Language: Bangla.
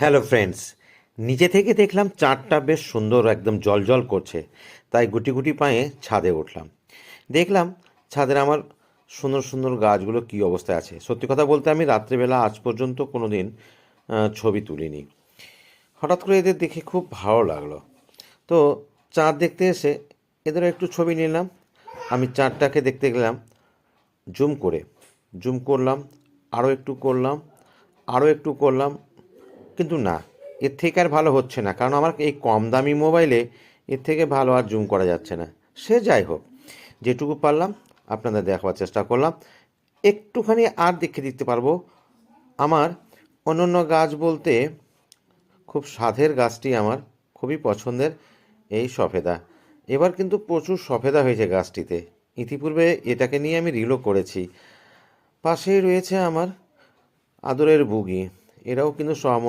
হ্যালো ফ্রেন্ডস, নিচে থেকে দেখলাম চাঁদটা বেশ সুন্দর একদম জলজল করছে। তাই গুটি গুটি পায়ে ছাদে উঠলাম। দেখলাম ছাদের আমার সুন্দর সুন্দর গাছগুলো কী অবস্থায় আছে। সত্যি কথা বলতে আমি রাত্রিবেলা আজ পর্যন্ত কোনো দিন ছবি তুলিনি। হঠাৎ করে এদের দেখে খুব ভালো লাগলো। তো চাঁদ দেখতে এসে এদেরও একটু ছবি নিলাম। আমি চাঁদটাকে দেখতে গেলাম জুম করে, জুম করলাম, আরও একটু করলাম, আরও একটু করলাম, কিন্তু না, এর থেকে আর ভালো হচ্ছে না, কারণ আমার এই কম দামি মোবাইলে এর থেকে ভালো আর জুম করা যাচ্ছে না। সে যাই হোক, যেটুকু পারলাম আপনাদের দেখাবার চেষ্টা করলাম। একটুখানি আর দেখে দিতে পারবো আমার অন্যান্য গাছ বলতে খুব স্বাদের গাছটি আমার খুবই পছন্দের, এই সফেদা। এবার কিন্তু প্রচুর সফেদা হয়েছে গাছটিতে। ইতিপূর্বে এটাকে নিয়ে আমি রিলও করেছি। পাশেই রয়েছে আমার আদরের বুগি, এরাও কিন্তু স্বমহিম